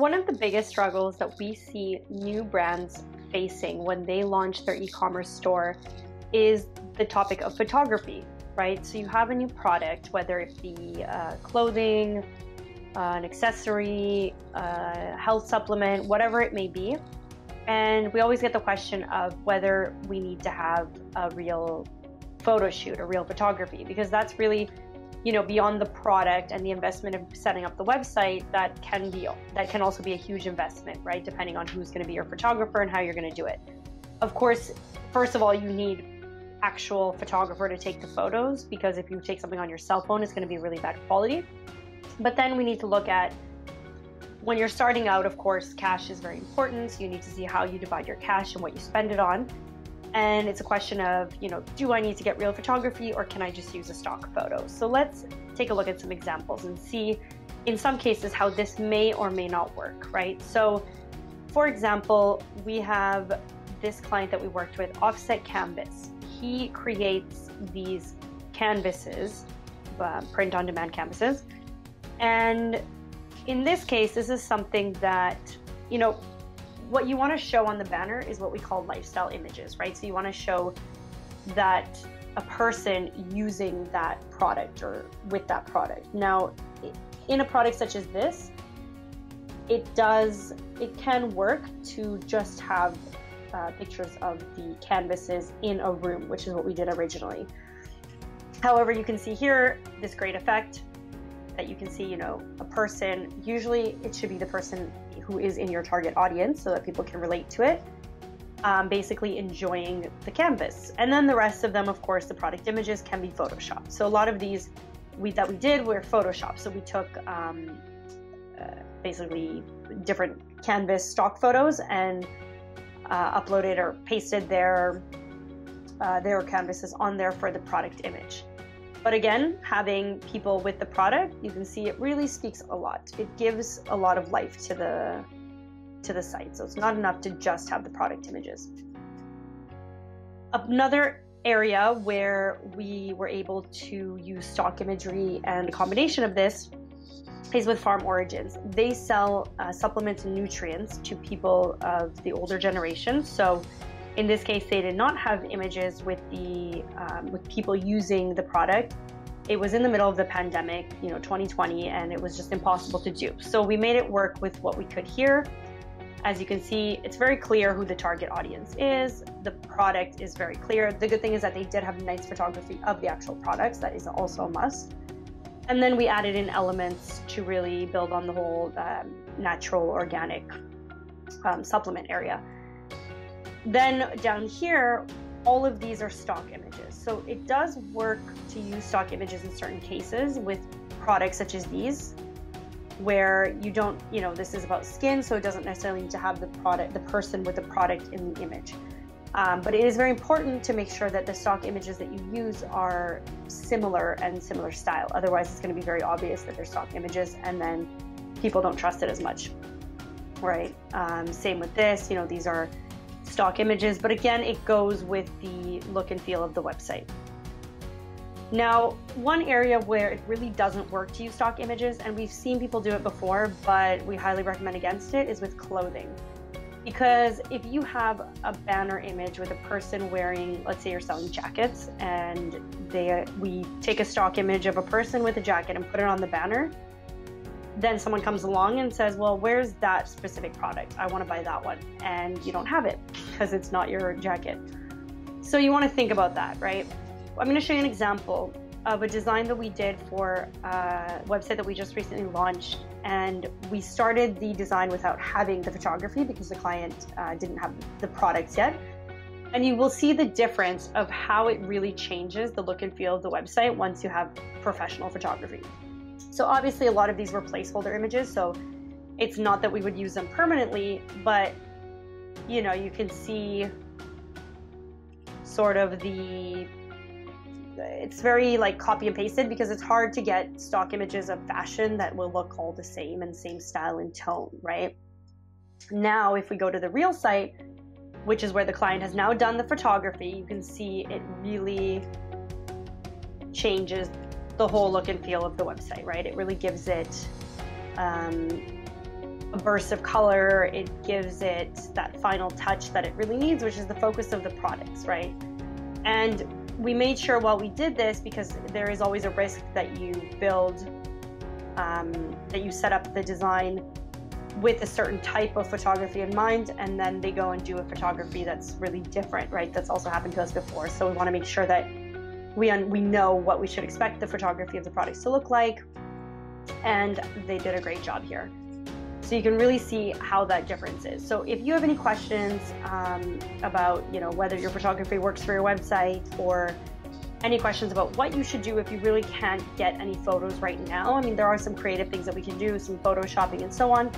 One of the biggest struggles that we see new brands facing when they launch their e-commerce store is the topic of photography, right? So you have a new product, whether it be clothing, an accessory, a health supplement, whatever it may be. And we always get the question of whether we need to have a real photo shoot, a real photography, because that's really, beyond the product and the investment of setting up the website, that can also be a huge investment, right? Depending on who's going to be your photographer and how you're going to do it. Of course, first of all, you need actual photographer to take the photos, because if you take something on your cell phone, it's going to be really bad quality. But then we need to look at, when you're starting out, of course, cash is very important. So you need to see how you divide your cash and what you spend it on. And it's a question of, do I need to get real photography, or can I just use a stock photo? So let's take a look at some examples and see, in some cases, how this may or may not work, right? So, for example, we have this client that we worked with, Offset Canvas. He creates these canvases, print-on-demand canvases. And in this case, this is something that, what you want to show on the banner is what we call lifestyle images, right? So you want to show that a person using that product or with that product. Now, in a product such as this, it can work to just have pictures of the canvases in a room, which is what we did originally. However, you can see here this great effect that you can see, a person, usually it should be the person who is in your target audience so that people can relate to it, basically enjoying the canvas. And then the rest of them, of course, the product images can be photoshopped. So a lot of these that we did were photoshopped. So we took basically different canvas stock photos and uploaded or pasted their canvases on there for the product image. But again, having people with the product, you can see it really speaks a lot. It gives a lot of life to the site. So it's not enough to just have the product images. Another area where we were able to use stock imagery and a combination of this is with Farm Origins. They sell supplements and nutrients to people of the older generation. So in this case, they did not have images with people using the product. It was in the middle of the pandemic, 2020, and it was just impossible to do. So we made it work with what we could here. As you can see, it's very clear who the target audience is. The product is very clear. The good thing is that they did have nice photography of the actual products. That is also a must. And then we added in elements to really build on the whole natural, organic supplement area. Then down here, all of these are stock images. So it does work to use stock images in certain cases with products such as these, where you don't, this is about skin, so it doesn't necessarily need to have the person with the product in the image. But it is very important to make sure that the stock images that you use are similar and similar style. Otherwise, it's going to be very obvious that they're stock images, and then people don't trust it as much, right? Same with this, these are stock images, but again, it goes with the look and feel of the website. Now, one area where it really doesn't work to use stock images, and we've seen people do it before, but we highly recommend against it, is with clothing. Because if you have a banner image with a person wearing, let's say you're selling jackets, and we take a stock image of a person with a jacket and put it on the banner, then someone comes along and says, well, where's that specific product? I want to buy that one. And you don't have it because it's not your jacket. So you want to think about that, right? I'm going to show you an example of a design that we did for a website that we just recently launched. And we started the design without having the photography because the client didn't have the products yet. And you will see the difference of how it really changes the look and feel of the website once you have professional photography. So obviously a lot of these were placeholder images, so it's not that we would use them permanently, but you can see sort of it's very like copy and pasted, because it's hard to get stock images of fashion that will look all the same and same style and tone, right? Now, if we go to the real site, which is where the client has now done the photography, you can see it really changes the whole look and feel of the website, right? It really gives it a burst of color. It gives it that final touch that it really needs, which is the focus of the products, right? And we made sure while we did this, because there is always a risk that you build, that you set up the design with a certain type of photography in mind, and then they go and do a photography that's really different, right? That's also happened to us before. So we want to make sure that we know what we should expect the photography of the products to look like, and they did a great job here. So you can really see how that difference is. So if you have any questions about, whether your photography works for your website, or any questions about what you should do if you really can't get any photos right now, I mean, there are some creative things that we can do, some photoshopping and so on.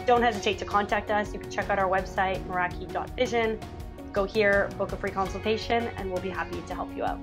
Don't hesitate to contact us. You can check out our website, meraki.vision. Go here, book a free consultation, and we'll be happy to help you out.